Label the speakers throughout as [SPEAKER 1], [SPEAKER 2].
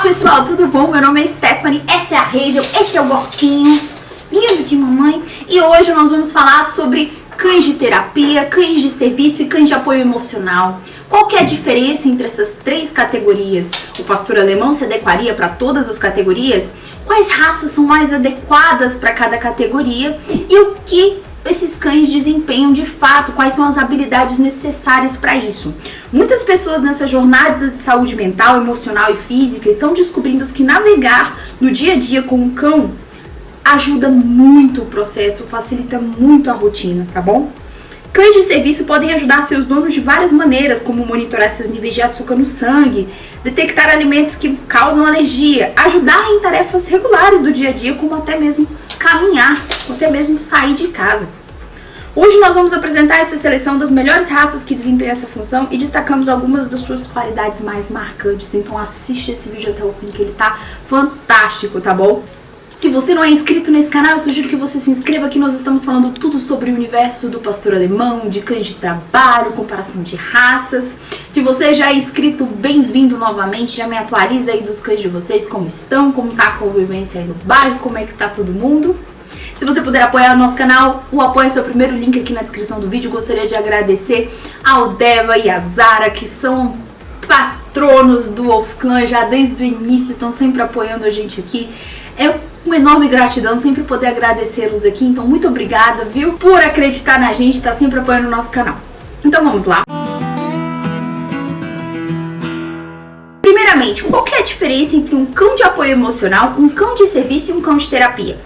[SPEAKER 1] pessoal, tudo bom? Meu nome é Stephanie, essa é a Hazel, esse é o Gortinho, lindo de mamãe. E hoje nós vamos falar sobre cães de terapia, cães de serviço e cães de apoio emocional. Qual que é a diferença entre essas três categorias? O pastor alemão se adequaria para todas as categorias? Quais raças são mais adequadas para cada categoria? E o que esses cães desempenham de fato? Quais são as habilidades necessárias para isso? Muitas pessoas nessa jornada de saúde mental, emocional e física estão descobrindo que navegar no dia a dia com um cão ajuda muito o processo, facilita muito a rotina, tá bom? Cães de serviço podem ajudar seus donos de várias maneiras, como monitorar seus níveis de açúcar no sangue, detectar alimentos que causam alergia, ajudar em tarefas regulares do dia a dia, como até mesmo caminhar, ou até mesmo sair de casa. Hoje nós vamos apresentar essa seleção das melhores raças que desempenham essa função e destacamos algumas das suas qualidades mais marcantes. Então assiste esse vídeo até o fim que ele tá fantástico, tá bom? Se você não é inscrito nesse canal, eu sugiro que você se inscreva, que nós estamos falando tudo sobre o universo do pastor alemão, de cães de trabalho, comparação de raças. Se você já é inscrito, bem-vindo novamente, já me atualiza aí dos cães de vocês, como estão, como tá a convivência aí no bairro, como é que tá todo mundo. Se você puder apoiar o nosso canal, o apoio é seu primeiro link aqui na descrição do vídeo. Gostaria de agradecer ao Deva e a Zara, que são patronos do Wolf Clan já desde o início, estão sempre apoiando a gente aqui. É uma enorme gratidão sempre poder agradecê-los aqui, então muito obrigada, viu, por acreditar na gente, tá sempre apoiando o nosso canal. Então vamos lá. Primeiramente, qual que é a diferença entre um cão de apoio emocional, um cão de serviço e um cão de terapia?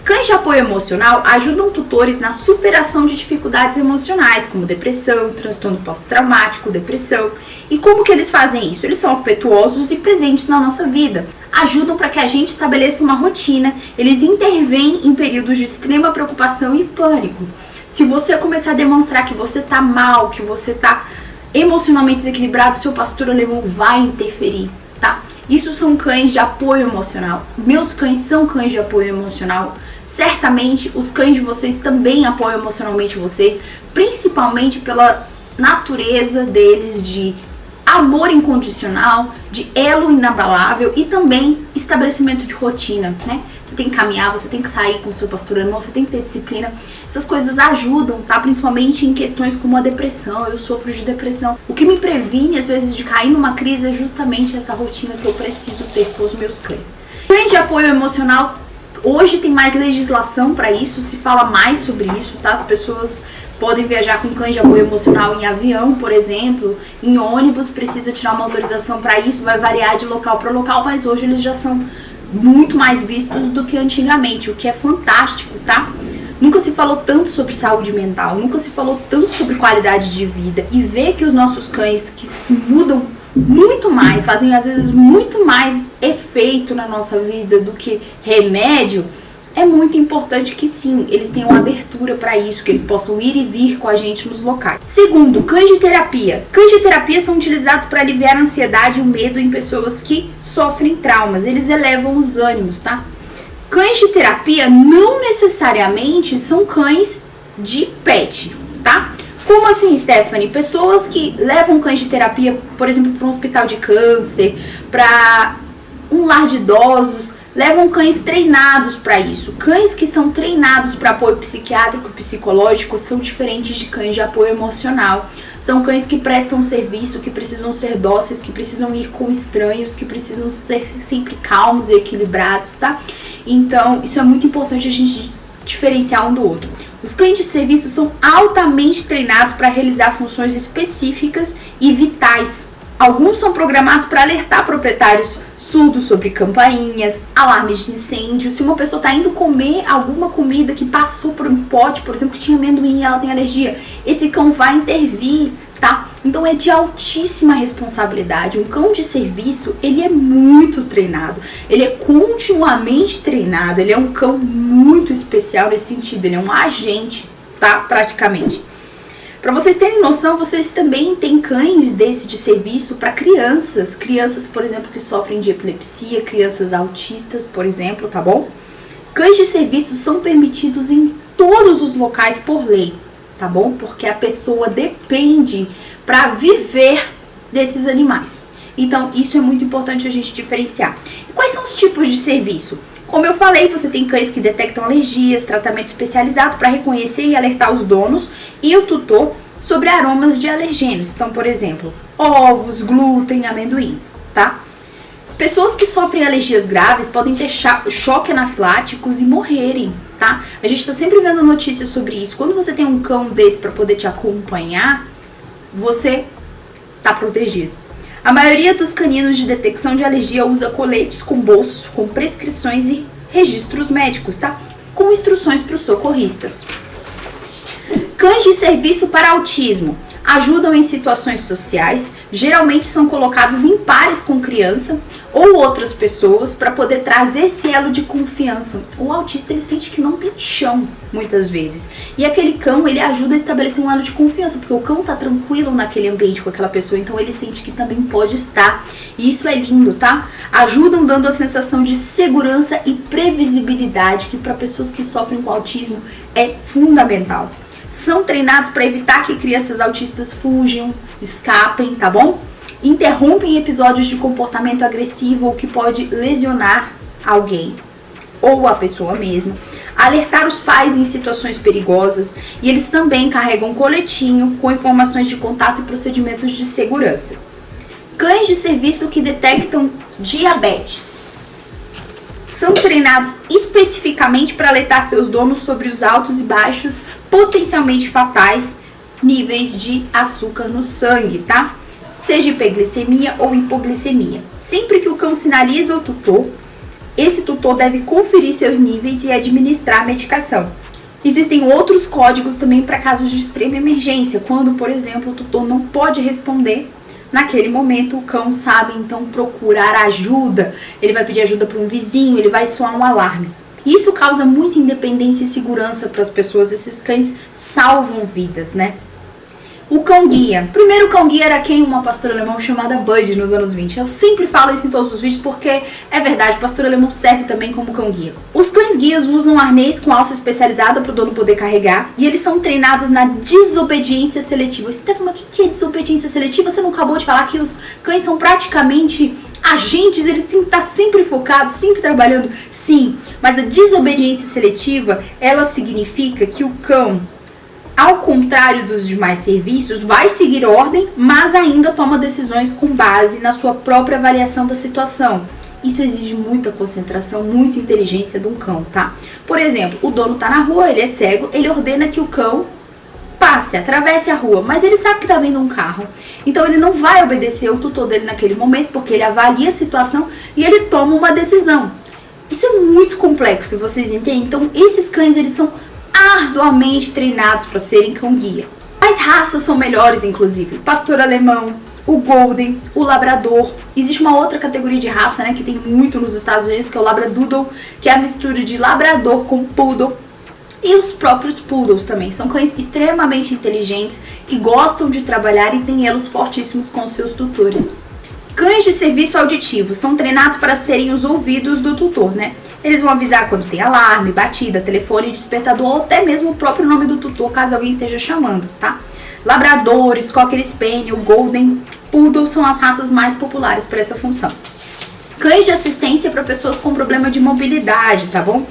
[SPEAKER 1] Cães de apoio emocional ajudam tutores na superação de dificuldades emocionais, como depressão, transtorno pós-traumático, depressão. E como que eles fazem isso? Eles são afetuosos e presentes na nossa vida. Ajudam para que a gente estabeleça uma rotina. Eles intervêm em períodos de extrema preocupação e pânico. Se você começar a demonstrar que você tá mal, que você tá emocionalmente desequilibrado, seu pastor alemão vai interferir, tá? Isso são cães de apoio emocional. Meus cães são cães de apoio emocional. Certamente os cães de vocês também apoiam emocionalmente vocês, principalmente pela natureza deles de amor incondicional, de elo inabalável e também estabelecimento de rotina, né? Você tem que caminhar, você tem que sair com o seu pastor alemão, você tem que ter disciplina. Essas coisas ajudam, tá? Principalmente em questões como a depressão. Eu sofro de depressão. O que me previne, às vezes, de cair numa crise é justamente essa rotina que eu preciso ter com os meus cães. Cães de apoio emocional, hoje tem mais legislação para isso, se fala mais sobre isso, tá? As pessoas podem viajar com cães de apoio emocional em avião, por exemplo, em ônibus, precisa tirar uma autorização para isso, vai variar de local para local, mas hoje eles já são muito mais vistos do que antigamente, o que é fantástico, tá? Nunca se falou tanto sobre saúde mental, nunca se falou tanto sobre qualidade de vida, e ver que os nossos cães que se mudam muito mais, fazem às vezes muito mais efeito na nossa vida do que remédio, é muito importante que sim, eles tenham abertura para isso, que eles possam ir e vir com a gente nos locais. Segundo, cães de terapia. Cães de terapia são utilizados para aliviar a ansiedade e o medo em pessoas que sofrem traumas. Eles elevam os ânimos, tá? Cães de terapia não necessariamente são cães de pet, tá? Como assim, Stephanie? Pessoas que levam cães de terapia, por exemplo, para um hospital de câncer, para um lar de idosos, levam cães treinados para isso. Cães que são treinados para apoio psiquiátrico e psicológico são diferentes de cães de apoio emocional. São cães que prestam serviço, que precisam ser dóceis, que precisam ir com estranhos, que precisam ser sempre calmos e equilibrados, tá? Então, isso é muito importante a gente diferenciar um do outro. Os cães de serviço são altamente treinados para realizar funções específicas e vitais. Alguns são programados para alertar proprietários surdos sobre campainhas, alarmes de incêndio. Se uma pessoa está indo comer alguma comida que passou por um pote, por exemplo, que tinha amendoim e ela tem alergia, esse cão vai intervir, tá? Então é de altíssima responsabilidade. Um cão de serviço, ele é muito treinado, ele é continuamente treinado, ele é um cão muito especial nesse sentido, ele é um agente, tá? Praticamente. Para vocês terem noção, vocês também têm cães desse de serviço para crianças. Crianças, por exemplo, que sofrem de epilepsia, crianças autistas, por exemplo, tá bom? Cães de serviço são permitidos em todos os locais por lei, tá bom? Porque a pessoa depende para viver desses animais. Então, isso é muito importante a gente diferenciar. E quais são os tipos de serviço? Como eu falei, você tem cães que detectam alergias, tratamento especializado para reconhecer e alertar os donos e o tutor sobre aromas de alergênios. Então, por exemplo, ovos, glúten, amendoim, tá? Pessoas que sofrem alergias graves podem ter choque anafiláticos e morrerem, tá? A gente tá sempre vendo notícias sobre isso. Quando você tem um cão desse para poder te acompanhar, você tá protegido. A maioria dos caninos de detecção de alergia usa coletes com bolsos com prescrições e registros médicos, tá? Com instruções para os socorristas. Cães de serviço para autismo ajudam em situações sociais, geralmente são colocados em pares com criança ou outras pessoas para poder trazer esse elo de confiança. O autista, ele sente que não tem chão, muitas vezes. E aquele cão, ele ajuda a estabelecer um elo de confiança, porque o cão tá tranquilo naquele ambiente com aquela pessoa, então ele sente que também pode estar. E isso é lindo, tá? Ajudam dando a sensação de segurança e previsibilidade, que para pessoas que sofrem com autismo é fundamental. São treinados para evitar que crianças autistas fujam, escapem, tá bom? Interrompem episódios de comportamento agressivo ou que pode lesionar alguém ou a pessoa mesma. Alertar os pais em situações perigosas, e eles também carregam um coletinho com informações de contato e procedimentos de segurança. Cães de serviço que detectam diabetes. São treinados especificamente para alertar seus donos sobre os altos e baixos, potencialmente fatais, níveis de açúcar no sangue, tá? Seja hiperglicemia ou hipoglicemia. Sempre que o cão sinaliza o tutor, esse tutor deve conferir seus níveis e administrar a medicação. Existem outros códigos também para casos de extrema emergência, quando, por exemplo, o tutor não pode responder. Naquele momento, o cão sabe, então, procurar ajuda. Ele vai pedir ajuda para um vizinho, ele vai soar um alarme. Isso causa muita independência e segurança para as pessoas. Esses cães salvam vidas, né? O cão-guia. Primeiro, o cão-guia era quem? Uma pastora alemã chamada Bud nos anos 20. Eu sempre falo isso em todos os vídeos porque é verdade, o pastor alemão serve também como cão-guia. Os cães-guias usam um arnês com alça especializada para o dono poder carregar e eles são treinados na desobediência seletiva. Você tá falando, o que é desobediência seletiva? Você não acabou de falar que os cães são praticamente agentes, eles têm que estar sempre focados, sempre trabalhando? Sim, mas a desobediência seletiva, ela significa que o cão, ao contrário dos demais serviços, vai seguir ordem, mas ainda toma decisões com base na sua própria avaliação da situação. Isso exige muita concentração, muita inteligência de um cão, tá? Por exemplo, o dono tá na rua, ele é cego, ele ordena que o cão passe, atravesse a rua, mas ele sabe que tá vindo um carro. Então ele não vai obedecer o tutor dele naquele momento, porque ele avalia a situação e ele toma uma decisão. Isso é muito complexo, vocês entendem? Então esses cães, eles são arduamente treinados para serem cão-guia. As raças são melhores, inclusive. O pastor alemão, o golden, o labrador. Existe uma outra categoria de raça, né, que tem muito nos Estados Unidos, que é o labradoodle, que é a mistura de labrador com poodle. E os próprios poodles também. São cães extremamente inteligentes, que gostam de trabalhar e têm elos fortíssimos com os seus tutores. Cães de serviço auditivo são treinados para serem os ouvidos do tutor, né? Eles vão avisar quando tem alarme, batida, telefone, despertador ou até mesmo o próprio nome do tutor, caso alguém esteja chamando, tá? Labradores, Cocker Spaniel, Golden, Poodle são as raças mais populares para essa função. Cães de assistência para pessoas com problema de mobilidade, tá bom?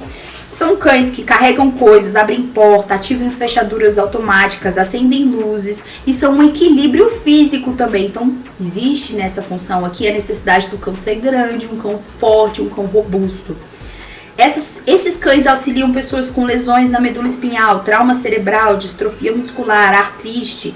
[SPEAKER 1] São cães que carregam coisas, abrem porta, ativam fechaduras automáticas, acendem luzes e são um equilíbrio físico também. Então, existe nessa função aqui a necessidade do cão ser grande, um cão forte, um cão robusto. Esses cães auxiliam pessoas com lesões na medula espinhal, trauma cerebral, distrofia muscular, artrite,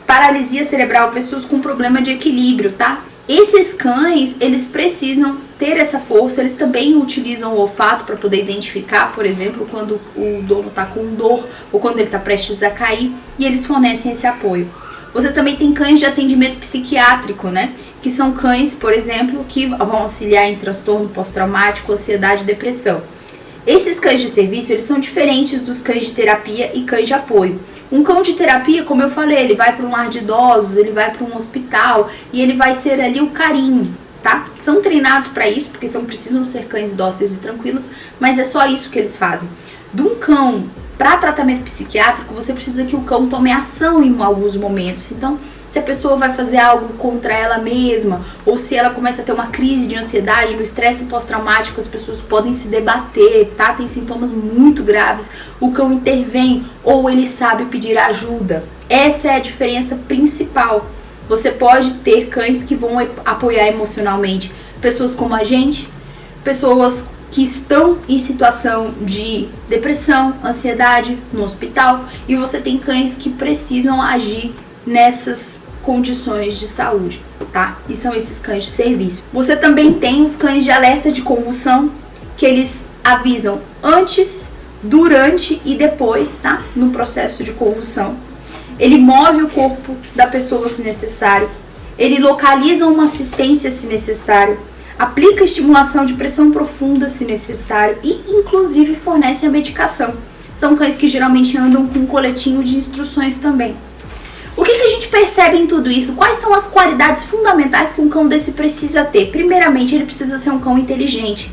[SPEAKER 1] paralisia cerebral, pessoas com problema de equilíbrio, tá? Esses cães, eles precisam ter essa força, eles também utilizam o olfato para poder identificar, por exemplo, quando o dono está com dor ou quando ele está prestes a cair, e eles fornecem esse apoio. Você também tem cães de atendimento psiquiátrico, né? Que são cães, por exemplo, que vão auxiliar em transtorno pós-traumático, ansiedade e depressão. Esses cães de serviço, eles são diferentes dos cães de terapia e cães de apoio. Um cão de terapia, como eu falei, ele vai para um lar de idosos, ele vai para um hospital e ele vai ser ali o carinho, tá? São treinados para isso, porque precisam ser cães dóceis e tranquilos, mas é só isso que eles fazem. De um cão para tratamento psiquiátrico, você precisa que o cão tome ação em alguns momentos. Então, se a pessoa vai fazer algo contra ela mesma, ou se ela começa a ter uma crise de ansiedade, no estresse pós-traumático, as pessoas podem se debater, tá? Tem sintomas muito graves, o cão intervém ou ele sabe pedir ajuda. Essa é a diferença principal. Você pode ter cães que vão apoiar emocionalmente pessoas como a gente, pessoas que estão em situação de depressão, ansiedade, no hospital, e você tem cães que precisam agir nessas condições de saúde, tá? E são esses cães de serviço. Você também tem os cães de alerta de convulsão, que eles avisam antes, durante e depois, tá? No processo de convulsão. Ele move o corpo da pessoa se necessário, ele localiza uma assistência se necessário, aplica estimulação de pressão profunda se necessário e inclusive fornece a medicação. São cães que geralmente andam com um coletinho de instruções também. O que a gente percebe em tudo isso? Quais são as qualidades fundamentais que um cão desse precisa ter? Primeiramente, ele precisa ser um cão inteligente,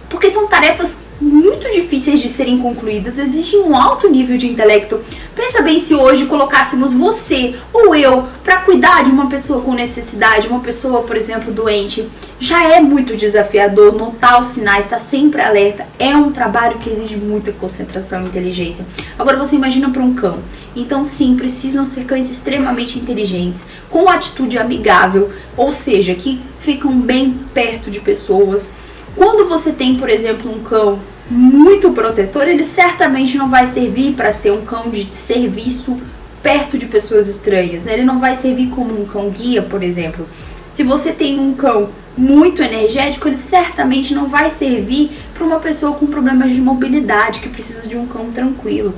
[SPEAKER 1] porque são tarefas muito difíceis de serem concluídas, existe um alto nível de intelecto. Pensa bem se hoje colocássemos você ou eu para cuidar de uma pessoa com necessidade, uma pessoa, por exemplo, doente. Já é muito desafiador notar os sinais, estar sempre alerta. É um trabalho que exige muita concentração e inteligência. Agora você imagina para um cão. Então sim, precisam ser cães extremamente inteligentes, com atitude amigável, ou seja, que ficam bem perto de pessoas. Quando você tem, por exemplo, um cão muito protetor, ele certamente não vai servir para ser um cão de serviço perto de pessoas estranhas, né? Ele não vai servir como um cão guia, por exemplo. Se você tem um cão muito energético, ele certamente não vai servir para uma pessoa com problemas de mobilidade, que precisa de um cão tranquilo.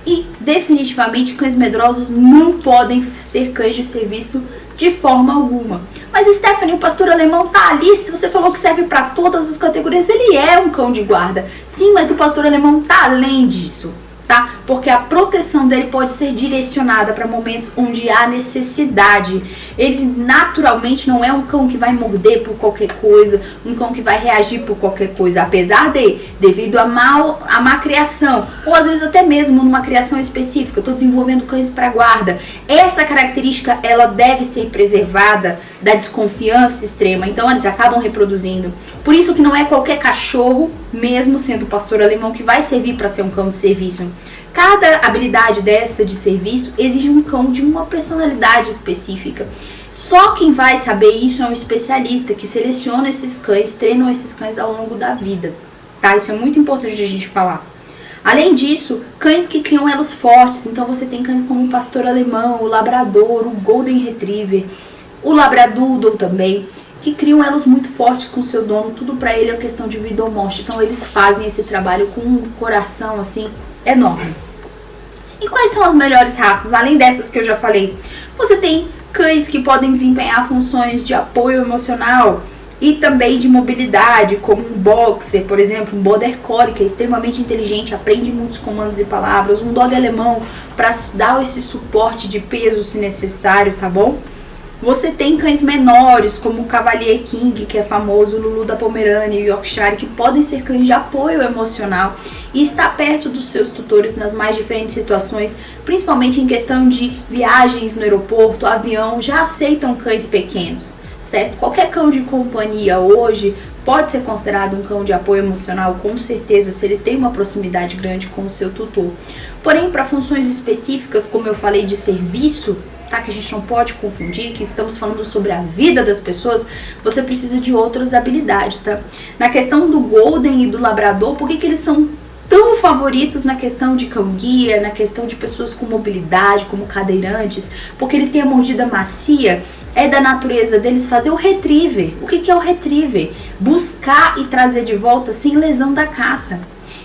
[SPEAKER 1] E definitivamente cães medrosos não podem ser cães de serviço de forma alguma. Mas Stephanie, o pastor alemão tá ali, se você falou que serve para todas as categorias, ele é um cão de guarda. Sim, mas o pastor alemão tá além disso, tá? Porque a proteção dele pode ser direcionada para momentos onde há necessidade. Ele naturalmente não é um cão que vai morder por qualquer coisa, um cão que vai reagir por qualquer coisa, apesar de, devido a má criação, ou às vezes até mesmo numa criação específica, estou desenvolvendo cães para guarda. Essa característica, ela deve ser preservada da desconfiança extrema, então eles acabam reproduzindo. Por isso que não é qualquer cachorro, mesmo sendo pastor alemão, que vai servir para ser um cão de serviço. Cada habilidade dessa de serviço exige um cão de uma personalidade específica. Só quem vai saber isso é um especialista que seleciona esses cães, treina esses cães ao longo da vida, tá? Isso é muito importante de a gente falar. Além disso, cães que criam elos fortes, então você tem cães como o pastor alemão, o labrador, o golden retriever, o labradoodle também, que criam elos muito fortes com o seu dono, tudo pra ele é questão de vida ou morte. Então eles fazem esse trabalho com um coração assim enorme. E quais são as melhores raças, além dessas que eu já falei? Você tem cães que podem desempenhar funções de apoio emocional e também de mobilidade, como um boxer, por exemplo, um border collie, que é extremamente inteligente, aprende muitos comandos e palavras, um dog alemão para dar esse suporte de peso se necessário, tá bom? Você tem cães menores, como o Cavalier King, que é famoso, o Lulu da Pomerânia e o Yorkshire, que podem ser cães de apoio emocional e estar perto dos seus tutores nas mais diferentes situações, principalmente em questão de viagens no aeroporto, avião, já aceitam cães pequenos, certo? Qualquer cão de companhia hoje pode ser considerado um cão de apoio emocional, com certeza, se ele tem uma proximidade grande com o seu tutor. Porém, para funções específicas, como eu falei, de serviço, tá, que a gente não pode confundir, que estamos falando sobre a vida das pessoas, você precisa de outras habilidades, tá? Na questão do Golden e do Labrador, por que eles são tão favoritos na questão de cão-guia, na questão de pessoas com mobilidade, como cadeirantes? Porque eles têm a mordida macia, é da natureza deles fazer o retriever. O que é o retriever? Buscar e trazer de volta sem lesão da caça.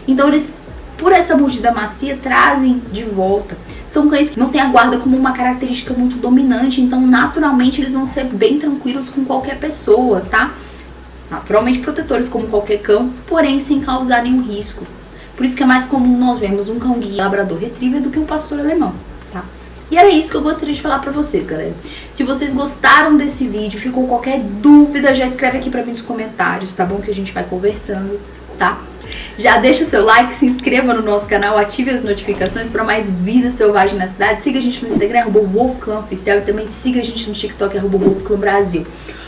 [SPEAKER 1] Então eles, por essa mordida macia, trazem de volta. São cães que não têm a guarda como uma característica muito dominante, então naturalmente eles vão ser bem tranquilos com qualquer pessoa, tá? Naturalmente protetores como qualquer cão, porém sem causar nenhum risco. Por isso que é mais comum nós vemos um cão guia labrador retriever do que um pastor alemão, tá? E era isso que eu gostaria de falar pra vocês, galera. Se vocês gostaram desse vídeo, ficou qualquer dúvida, já escreve aqui pra mim nos comentários, tá bom? Que a gente vai conversando, tá? Já deixa seu like, se inscreva no nosso canal, ative as notificações para mais vida selvagem na cidade. Siga a gente no Instagram, @WolfClanOficial, e também siga a gente no TikTok, @WolfClanBrasil.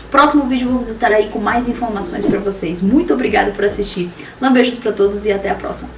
[SPEAKER 1] Próximo vídeo vamos estar aí com mais informações para vocês. Muito obrigada por assistir. Beijos para todos e até a próxima.